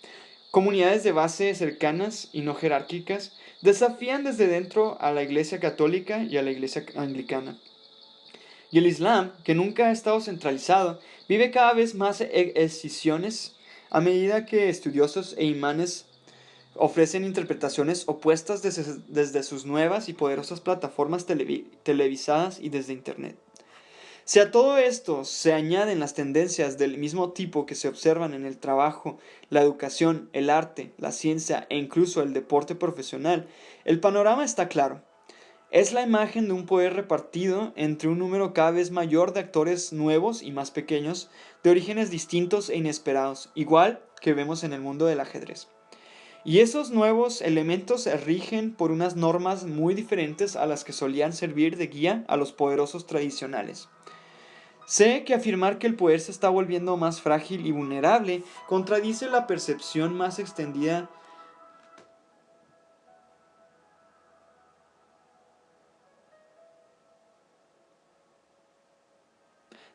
comunidades de base cercanas y no jerárquicas, desafían desde dentro a la Iglesia Católica y a la Iglesia Anglicana. Y el Islam, que nunca ha estado centralizado, vive cada vez más escisiones a medida que estudiosos e imanes ofrecen interpretaciones opuestas desde sus nuevas y poderosas plataformas televisadas y desde Internet. Si a todo esto se añaden las tendencias del mismo tipo que se observan en el trabajo, la educación, el arte, la ciencia e incluso el deporte profesional, el panorama está claro. Es la imagen de un poder repartido entre un número cada vez mayor de actores nuevos y más pequeños, de orígenes distintos e inesperados, igual que vemos en el mundo del ajedrez. Y esos nuevos elementos se rigen por unas normas muy diferentes a las que solían servir de guía a los poderosos tradicionales. Sé que afirmar que el poder se está volviendo más frágil y vulnerable contradice la percepción más extendida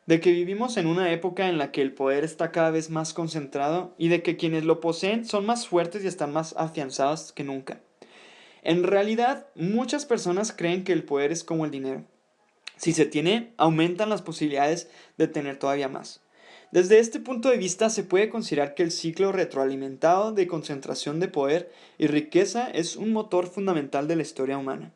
de que vivimos en una época en la que el poder está cada vez más concentrado y de que quienes lo poseen son más fuertes y están más afianzados que nunca. En realidad, muchas personas creen que el poder es como el dinero. Si se tiene, aumentan las posibilidades de tener todavía más. Desde este punto de vista, se puede considerar que el ciclo retroalimentado de concentración de poder y riqueza es un motor fundamental de la historia humana.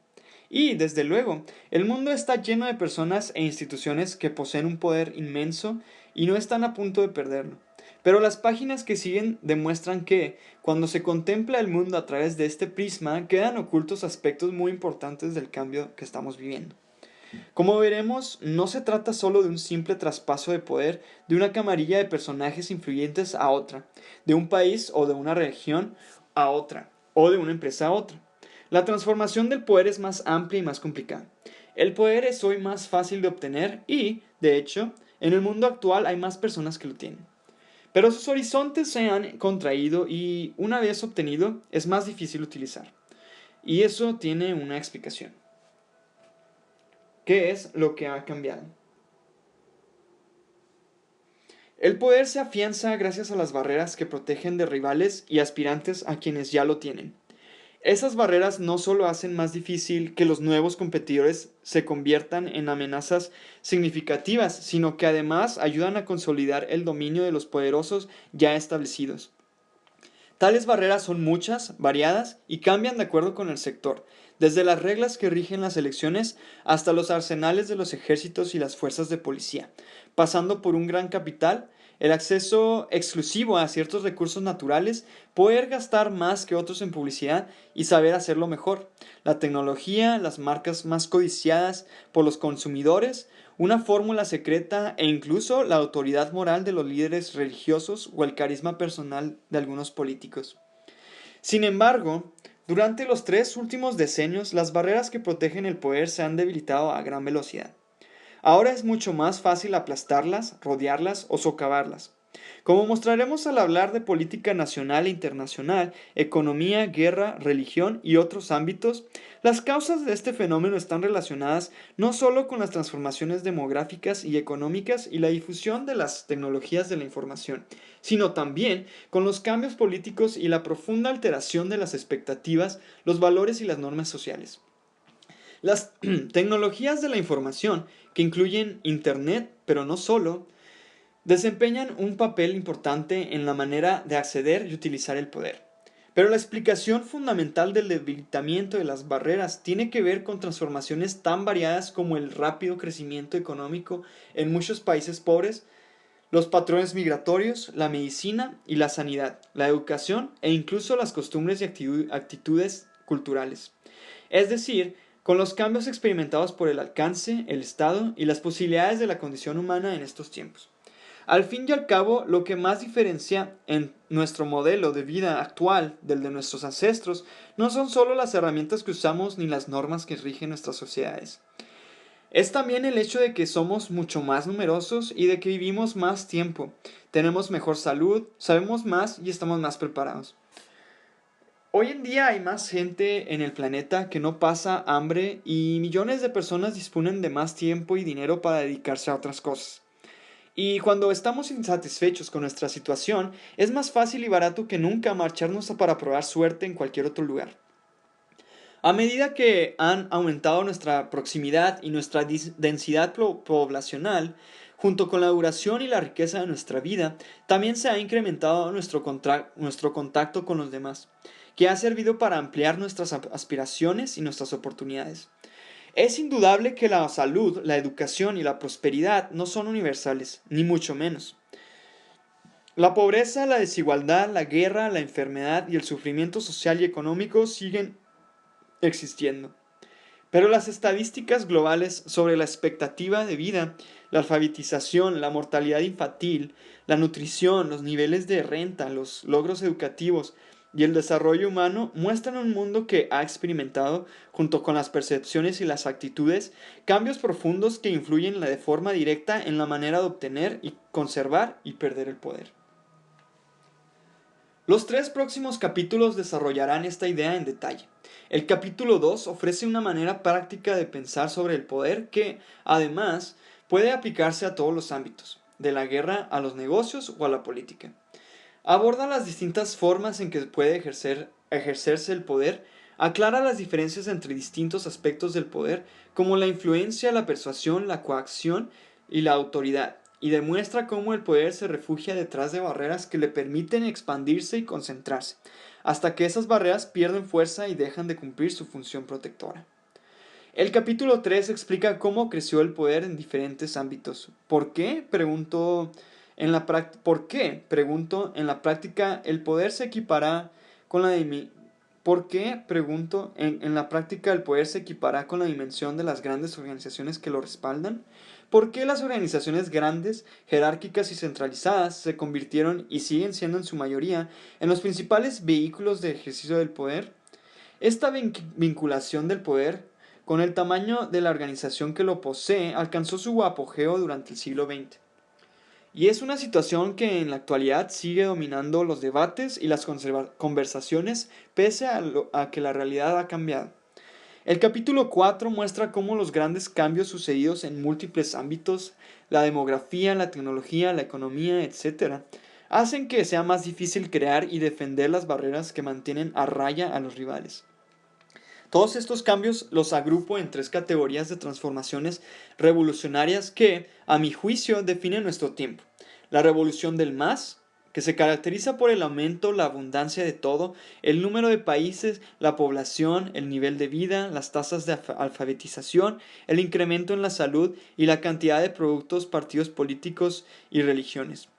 Y, desde luego, el mundo está lleno de personas e instituciones que poseen un poder inmenso y no están a punto de perderlo. Pero las páginas que siguen demuestran que, cuando se contempla el mundo a través de este prisma, quedan ocultos aspectos muy importantes del cambio que estamos viviendo. Como veremos, no se trata solo de un simple traspaso de poder de una camarilla de personajes influyentes a otra, de un país o de una región a otra, o de una empresa a otra. La transformación del poder es más amplia y más complicada. El poder es hoy más fácil de obtener y, de hecho, en el mundo actual hay más personas que lo tienen. Pero sus horizontes se han contraído y, una vez obtenido, es más difícil utilizar. Y eso tiene una explicación. ¿Qué es lo que ha cambiado? El poder se afianza gracias a las barreras que protegen de rivales y aspirantes a quienes ya lo tienen. Esas barreras no solo hacen más difícil que los nuevos competidores se conviertan en amenazas significativas, sino que además ayudan a consolidar el dominio de los poderosos ya establecidos. Tales barreras son muchas, variadas y cambian de acuerdo con el sector, desde las reglas que rigen las elecciones hasta los arsenales de los ejércitos y las fuerzas de policía, pasando por un gran capital, el acceso exclusivo a ciertos recursos naturales, poder gastar más que otros en publicidad y saber hacerlo mejor, la tecnología, las marcas más codiciadas por los consumidores, una fórmula secreta e incluso la autoridad moral de los líderes religiosos o el carisma personal de algunos políticos. Sin embargo, durante los 3 últimos decenios, las barreras que protegen el poder se han debilitado a gran velocidad. Ahora es mucho más fácil aplastarlas, rodearlas o socavarlas. Como mostraremos al hablar de política nacional e internacional, economía, guerra, religión y otros ámbitos, las causas de este fenómeno están relacionadas no solo con las transformaciones demográficas y económicas y la difusión de las tecnologías de la información, sino también con los cambios políticos y la profunda alteración de las expectativas, los valores y las normas sociales. Las tecnologías de la información, que incluyen Internet, pero no solo, desempeñan un papel importante en la manera de acceder y utilizar el poder. Pero la explicación fundamental del debilitamiento de las barreras tiene que ver con transformaciones tan variadas como el rápido crecimiento económico en muchos países pobres, los patrones migratorios, la medicina y la sanidad, la educación e incluso las costumbres y actitudes culturales. Es decir, con los cambios experimentados por el alcance, el estado y las posibilidades de la condición humana en estos tiempos. Al fin y al cabo, lo que más diferencia en nuestro modelo de vida actual del de nuestros ancestros no son solo las herramientas que usamos ni las normas que rigen nuestras sociedades. Es también el hecho de que somos mucho más numerosos y de que vivimos más tiempo, tenemos mejor salud, sabemos más y estamos más preparados. Hoy en día hay más gente en el planeta que no pasa hambre y millones de personas disponen de más tiempo y dinero para dedicarse a otras cosas. Y cuando estamos insatisfechos con nuestra situación, es más fácil y barato que nunca marcharnos para probar suerte en cualquier otro lugar. A medida que han aumentado nuestra proximidad y nuestra densidad poblacional, junto con la duración y la riqueza de nuestra vida, también se ha incrementado nuestro contacto con los demás, que ha servido para ampliar nuestras aspiraciones y nuestras oportunidades. Es indudable que la salud, la educación y la prosperidad no son universales, ni mucho menos. La pobreza, la desigualdad, la guerra, la enfermedad y el sufrimiento social y económico siguen existiendo. Pero las estadísticas globales sobre la expectativa de vida, la alfabetización, la mortalidad infantil, la nutrición, los niveles de renta, los logros educativos y el desarrollo humano muestran un mundo que ha experimentado, junto con las percepciones y las actitudes, cambios profundos que influyen de forma directa en la manera de obtener y conservar y perder el poder. Los 3 próximos capítulos desarrollarán esta idea en detalle. El capítulo 2 ofrece una manera práctica de pensar sobre el poder que, además, puede aplicarse a todos los ámbitos, de la guerra a los negocios o a la política. Aborda las distintas formas en que puede ejercerse el poder, aclara las diferencias entre distintos aspectos del poder, como la influencia, la persuasión, la coacción y la autoridad, y demuestra cómo el poder se refugia detrás de barreras que le permiten expandirse y concentrarse, hasta que esas barreras pierden fuerza y dejan de cumplir su función protectora. El capítulo 3 explica cómo creció el poder en diferentes ámbitos. ¿Por qué? Pregunto, en la práctica, el poder se equipará con la ¿Por qué? Pregunto, en la práctica el poder se equipará con la dimensión de las grandes organizaciones que lo respaldan. ¿Por qué las organizaciones grandes, jerárquicas y centralizadas se convirtieron y siguen siendo en su mayoría en los principales vehículos de ejercicio del poder? Esta vinculación del poder con el tamaño de la organización que lo posee alcanzó su apogeo durante el siglo XX. Y es una situación que en la actualidad sigue dominando los debates y las conversaciones pese a que la realidad ha cambiado. El capítulo 4 muestra cómo los grandes cambios sucedidos en múltiples ámbitos, la demografía, la tecnología, la economía, etc., hacen que sea más difícil crear y defender las barreras que mantienen a raya a los rivales. Todos estos cambios los agrupo en 3 categorías de transformaciones revolucionarias que, a mi juicio, definen nuestro tiempo. La revolución del más, que se caracteriza por el aumento, la abundancia de todo, el número de países, la población, el nivel de vida, las tasas de alfabetización, el incremento en la salud y la cantidad de productos, partidos políticos y religiones.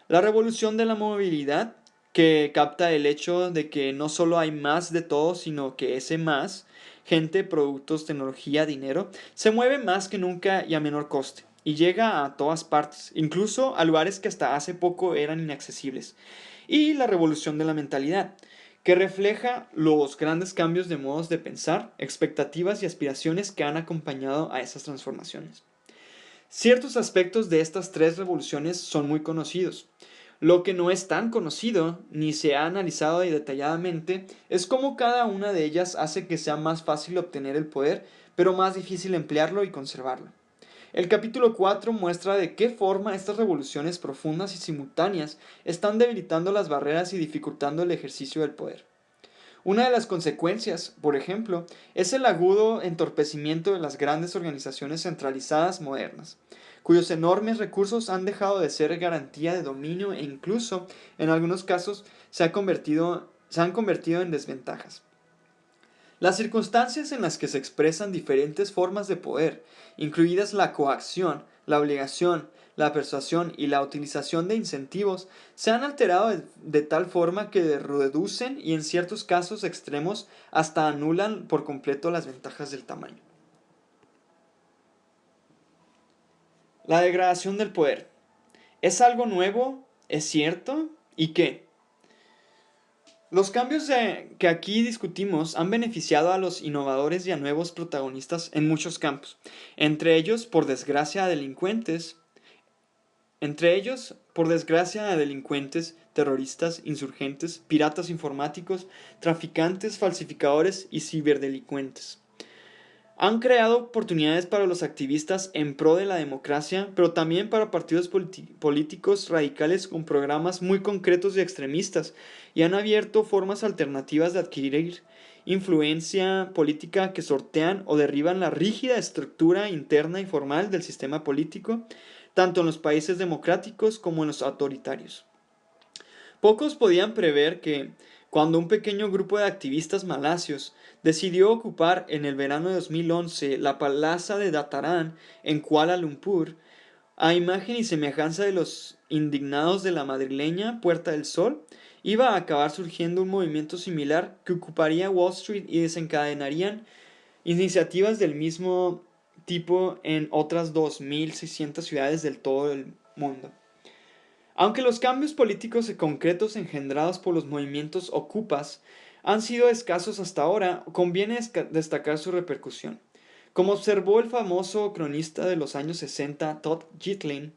La revolución de la movilidad, que capta el hecho de que no solo hay más de todo, sino que ese más, gente, productos, tecnología, dinero, se mueve más que nunca y a menor coste, y llega a todas partes, incluso a lugares que hasta hace poco eran inaccesibles. Y la revolución de la mentalidad, que refleja los grandes cambios de modos de pensar, expectativas y aspiraciones que han acompañado a esas transformaciones. Ciertos aspectos de estas 3 revoluciones son muy conocidos. Lo que no es tan conocido, ni se ha analizado detalladamente, es cómo cada una de ellas hace que sea más fácil obtener el poder, pero más difícil emplearlo y conservarlo. El capítulo 4 muestra de qué forma estas revoluciones profundas y simultáneas están debilitando las barreras y dificultando el ejercicio del poder. Una de las consecuencias, por ejemplo, es el agudo entorpecimiento de las grandes organizaciones centralizadas modernas, cuyos enormes recursos han dejado de ser garantía de dominio e incluso, en algunos casos, se han convertido en desventajas. Las circunstancias en las que se expresan diferentes formas de poder, incluidas la coacción, la obligación, la persuasión y la utilización de incentivos, se han alterado de tal forma que reducen y en ciertos casos extremos hasta anulan por completo las ventajas del tamaño. La degradación del poder. ¿Es algo nuevo? ¿Es cierto? ¿Y qué? Los cambios que aquí discutimos han beneficiado a los innovadores y a nuevos protagonistas en muchos campos, entre ellos, por desgracia, a delincuentes, terroristas, insurgentes, piratas informáticos, traficantes, falsificadores y ciberdelincuentes. Han creado oportunidades para los activistas en pro de la democracia, pero también para partidos políticos radicales con programas muy concretos y extremistas, y han abierto formas alternativas de adquirir influencia política que sortean o derriban la rígida estructura interna y formal del sistema político, tanto en los países democráticos como en los autoritarios. Pocos podían prever que, cuando un pequeño grupo de activistas malasios decidió ocupar en el verano de 2011 la plaza de Dataran en Kuala Lumpur, a imagen y semejanza de los indignados de la madrileña Puerta del Sol, iba a acabar surgiendo un movimiento similar que ocuparía Wall Street y desencadenarían iniciativas del mismo tipo en otras 2.600 ciudades del todo el mundo. Aunque los cambios políticos y concretos engendrados por los movimientos ocupas han sido escasos hasta ahora, conviene destacar su repercusión. Como observó el famoso cronista de los años 60, Todd Gitlin,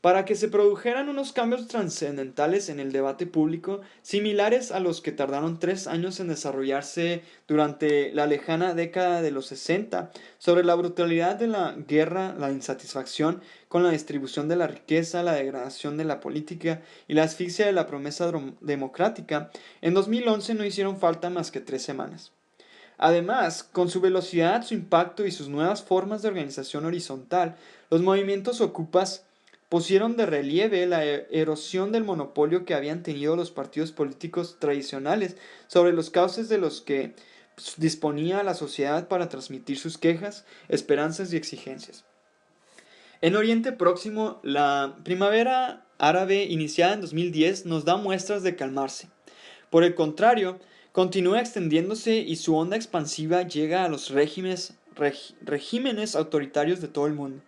para que se produjeran unos cambios trascendentales en el debate público, similares a los que tardaron 3 años en desarrollarse durante la lejana década de los 60, sobre la brutalidad de la guerra, la insatisfacción con la distribución de la riqueza, la degradación de la política y la asfixia de la promesa democrática, en 2011 no hicieron falta más que 3 semanas. Además, con su velocidad, su impacto y sus nuevas formas de organización horizontal, los movimientos ocupas pusieron de relieve la erosión del monopolio que habían tenido los partidos políticos tradicionales sobre los cauces de los que disponía la sociedad para transmitir sus quejas, esperanzas y exigencias. En Oriente Próximo, la primavera árabe iniciada en 2010 nos da muestras de calmarse. Por el contrario, continúa extendiéndose y su onda expansiva llega a los regímenes autoritarios de todo el mundo.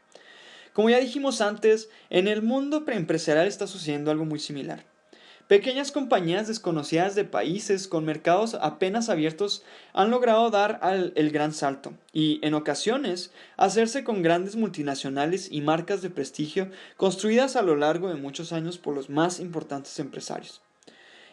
Como ya dijimos antes, en el mundo preempresarial está sucediendo algo muy similar. Pequeñas compañías desconocidas de países con mercados apenas abiertos han logrado dar el gran salto y, en ocasiones, hacerse con grandes multinacionales y marcas de prestigio construidas a lo largo de muchos años por los más importantes empresarios.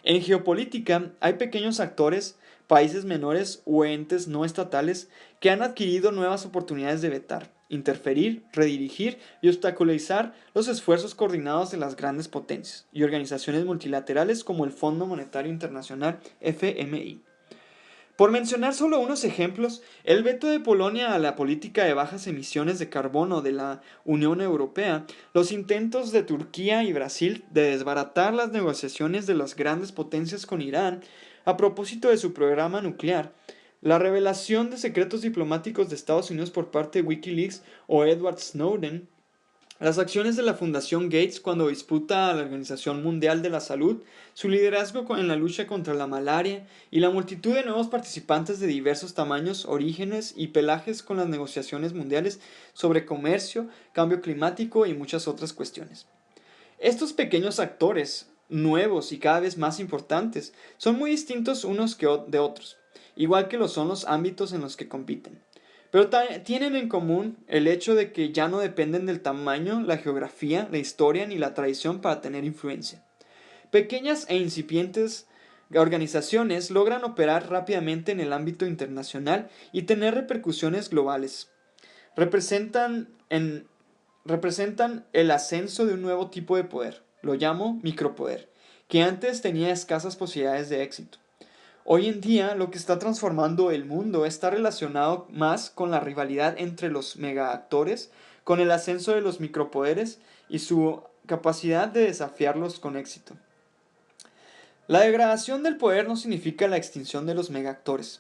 En geopolítica hay pequeños actores, países menores o entes no estatales que han adquirido nuevas oportunidades de vetar, interferir, redirigir y obstaculizar los esfuerzos coordinados de las grandes potencias y organizaciones multilaterales como el Fondo Monetario Internacional FMI. Por mencionar solo unos ejemplos, el veto de Polonia a la política de bajas emisiones de carbono de la Unión Europea, los intentos de Turquía y Brasil de desbaratar las negociaciones de las grandes potencias con Irán a propósito de su programa nuclear, la revelación de secretos diplomáticos de Estados Unidos por parte de Wikileaks o Edward Snowden, las acciones de la Fundación Gates cuando disputa a la Organización Mundial de la Salud, su liderazgo en la lucha contra la malaria y la multitud de nuevos participantes de diversos tamaños, orígenes y pelajes con las negociaciones mundiales sobre comercio, cambio climático y muchas otras cuestiones. Estos pequeños actores, nuevos y cada vez más importantes, son muy distintos unos de otros, igual que lo son los ámbitos en los que compiten. Pero tienen en común el hecho de que ya no dependen del tamaño, la geografía, la historia ni la tradición para tener influencia. Pequeñas e incipientes organizaciones logran operar rápidamente en el ámbito internacional y tener repercusiones globales. Representan el ascenso de un nuevo tipo de poder, lo llamo micropoder, que antes tenía escasas posibilidades de éxito. Hoy en día lo que está transformando el mundo está relacionado más con la rivalidad entre los megaactores, con el ascenso de los micropoderes y su capacidad de desafiarlos con éxito. La degradación del poder no significa la extinción de los megaactores.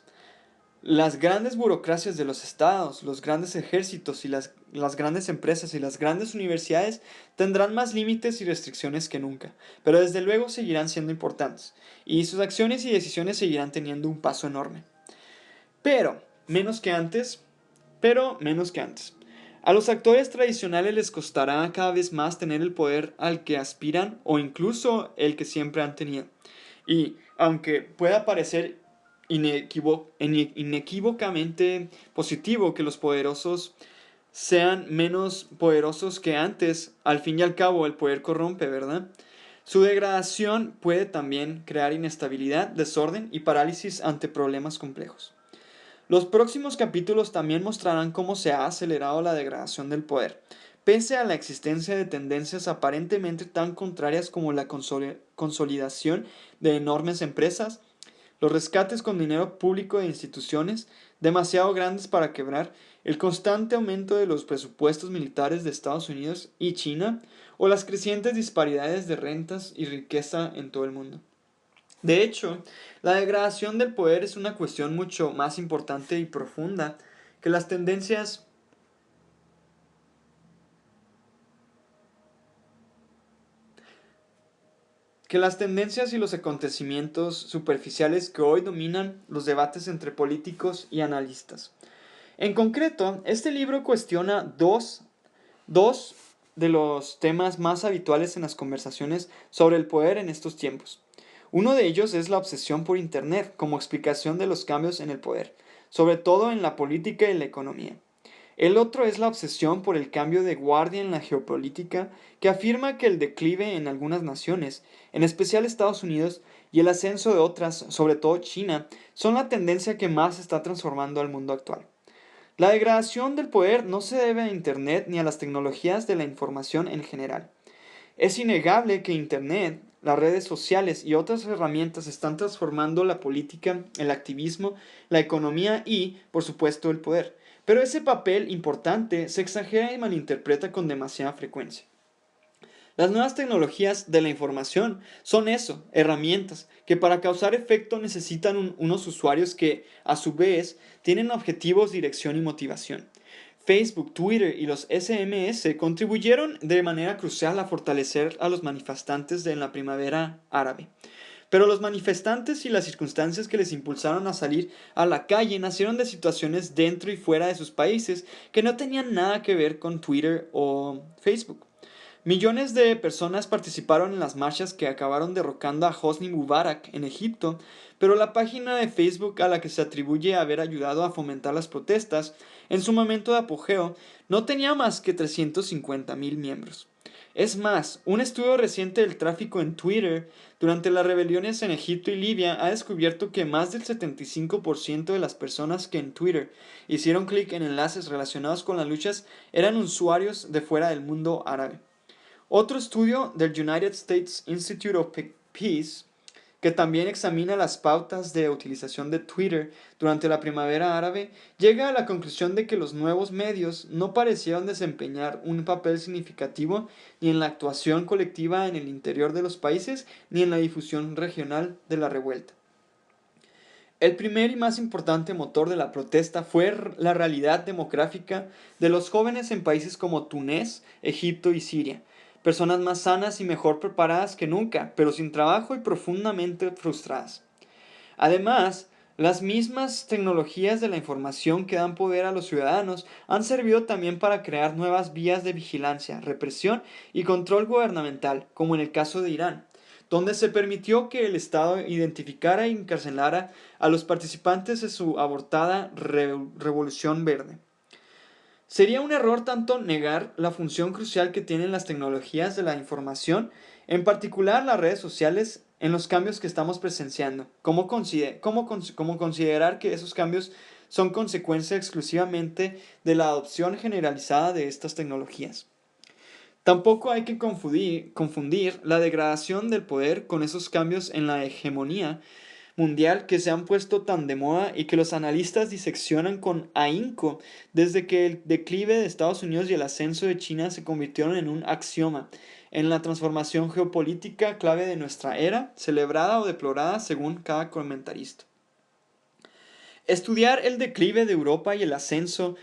Las grandes burocracias de los estados, los grandes ejércitos y las grandes empresas y las grandes universidades tendrán más límites y restricciones que nunca, pero desde luego seguirán siendo importantes, y sus acciones y decisiones seguirán teniendo un paso enorme. Pero menos que antes. A los actores tradicionales les costará cada vez más tener el poder al que aspiran o incluso el que siempre han tenido. Y aunque pueda parecer inequívocamente positivo que los poderosos sean menos poderosos que antes, al fin y al cabo el poder corrompe, ¿verdad? Su degradación puede también crear inestabilidad, desorden y parálisis ante problemas complejos. Los próximos capítulos también mostrarán cómo se ha acelerado la degradación del poder, pese a la existencia de tendencias aparentemente tan contrarias como la consolidación de enormes empresas, los rescates con dinero público de instituciones demasiado grandes para quebrar, el constante aumento de los presupuestos militares de Estados Unidos y China, o las crecientes disparidades de rentas y riqueza en todo el mundo. De hecho, la degradación del poder es una cuestión mucho más importante y profunda que las tendencias y los acontecimientos superficiales que hoy dominan los debates entre políticos y analistas. En concreto, este libro cuestiona dos de los temas más habituales en las conversaciones sobre el poder en estos tiempos. Uno de ellos es la obsesión por Internet como explicación de los cambios en el poder, sobre todo en la política y la economía. El otro es la obsesión por el cambio de guardia en la geopolítica, que afirma que el declive en algunas naciones, en especial Estados Unidos, y el ascenso de otras, sobre todo China, son la tendencia que más está transformando al mundo actual. La degradación del poder no se debe a Internet ni a las tecnologías de la información en general. Es innegable que Internet, las redes sociales y otras herramientas están transformando la política, el activismo, la economía y, por supuesto, el poder. Pero ese papel importante se exagera y malinterpreta con demasiada frecuencia. Las nuevas tecnologías de la información son eso, herramientas, que para causar efecto necesitan unos usuarios que, a su vez, tienen objetivos, dirección y motivación. Facebook, Twitter y los SMS contribuyeron de manera crucial a fortalecer a los manifestantes de la primavera árabe. Pero los manifestantes y las circunstancias que les impulsaron a salir a la calle nacieron de situaciones dentro y fuera de sus países que no tenían nada que ver con Twitter o Facebook. Millones de personas participaron en las marchas que acabaron derrocando a Hosni Mubarak en Egipto, pero la página de Facebook a la que se atribuye haber ayudado a fomentar las protestas, en su momento de apogeo, no tenía más que 350.000 miembros. Es más, un estudio reciente del tráfico en Twitter durante las rebeliones en Egipto y Libia ha descubierto que más del 75% de las personas que en Twitter hicieron clic en enlaces relacionados con las luchas eran usuarios de fuera del mundo árabe. Otro estudio del United States Institute of Peace, que también examina las pautas de utilización de Twitter durante la primavera árabe, llega a la conclusión de que los nuevos medios no parecieron desempeñar un papel significativo ni en la actuación colectiva en el interior de los países ni en la difusión regional de la revuelta. El primer y más importante motor de la protesta fue la realidad demográfica de los jóvenes en países como Túnez, Egipto y Siria, personas más sanas y mejor preparadas que nunca, pero sin trabajo y profundamente frustradas. Además, las mismas tecnologías de la información que dan poder a los ciudadanos han servido también para crear nuevas vías de vigilancia, represión y control gubernamental, como en el caso de Irán, donde se permitió que el Estado identificara e encarcelara a los participantes de su abortada revolución verde. Sería un error tanto negar la función crucial que tienen las tecnologías de la información, en particular las redes sociales, en los cambios que estamos presenciando, como considerar que esos cambios son consecuencia exclusivamente de la adopción generalizada de estas tecnologías. Tampoco hay que confundir la degradación del poder con esos cambios en la hegemonía mundial que se han puesto tan de moda y que los analistas diseccionan con ahínco desde que el declive de Estados Unidos y el ascenso de China se convirtieron en un axioma en la transformación geopolítica clave de nuestra era, celebrada o deplorada según cada comentarista. Estudiar el declive de Europa y el ascenso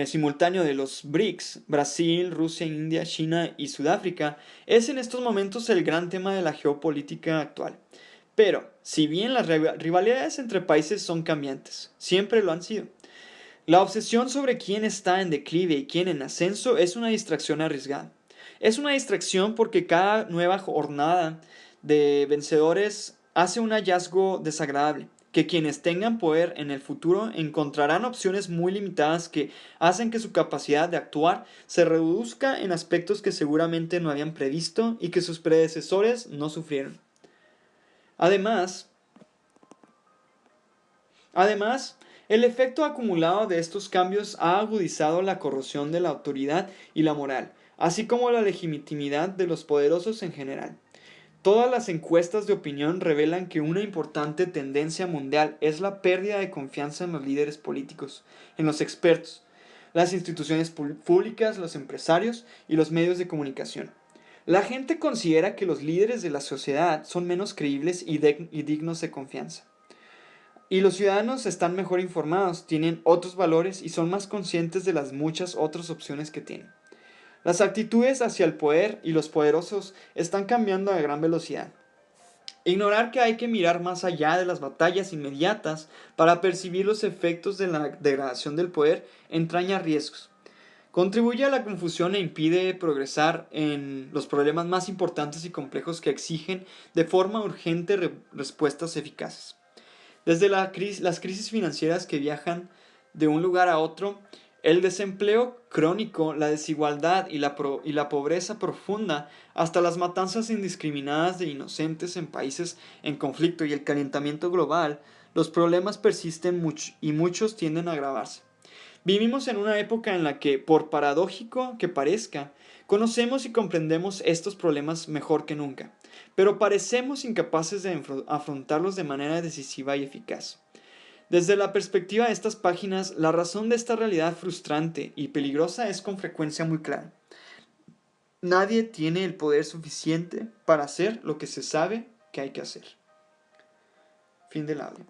simultáneo de los BRICS, Brasil, Rusia, India, China y Sudáfrica, es en estos momentos el gran tema de la geopolítica actual. Pero, si bien las rivalidades entre países son cambiantes, siempre lo han sido, la obsesión sobre quién está en declive y quién en ascenso es una distracción arriesgada. Es una distracción porque cada nueva jornada de vencedores hace un hallazgo desagradable, que quienes tengan poder en el futuro encontrarán opciones muy limitadas que hacen que su capacidad de actuar se reduzca en aspectos que seguramente no habían previsto y que sus predecesores no sufrieron. Además, el efecto acumulado de estos cambios ha agudizado la corrosión de la autoridad y la moral, así como la legitimidad de los poderosos en general. Todas las encuestas de opinión revelan que una importante tendencia mundial es la pérdida de confianza en los líderes políticos, en los expertos, las instituciones públicas, los empresarios y los medios de comunicación. La gente considera que los líderes de la sociedad son menos creíbles y dignos de confianza. Y los ciudadanos están mejor informados, tienen otros valores y son más conscientes de las muchas otras opciones que tienen. Las actitudes hacia el poder y los poderosos están cambiando a gran velocidad. Ignorar que hay que mirar más allá de las batallas inmediatas para percibir los efectos de la degradación del poder entraña riesgos. Contribuye a la confusión e impide progresar en los problemas más importantes y complejos que exigen de forma urgente respuestas eficaces. Desde las crisis financieras que viajan de un lugar a otro, el desempleo crónico, la desigualdad y la pobreza profunda, hasta las matanzas indiscriminadas de inocentes en países en conflicto y el calentamiento global, los problemas persisten y muchos tienden a agravarse. Vivimos en una época en la que, por paradójico que parezca, conocemos y comprendemos estos problemas mejor que nunca, pero parecemos incapaces de afrontarlos de manera decisiva y eficaz. Desde la perspectiva de estas páginas, la razón de esta realidad frustrante y peligrosa es con frecuencia muy clara. Nadie tiene el poder suficiente para hacer lo que se sabe que hay que hacer. Fin del audio.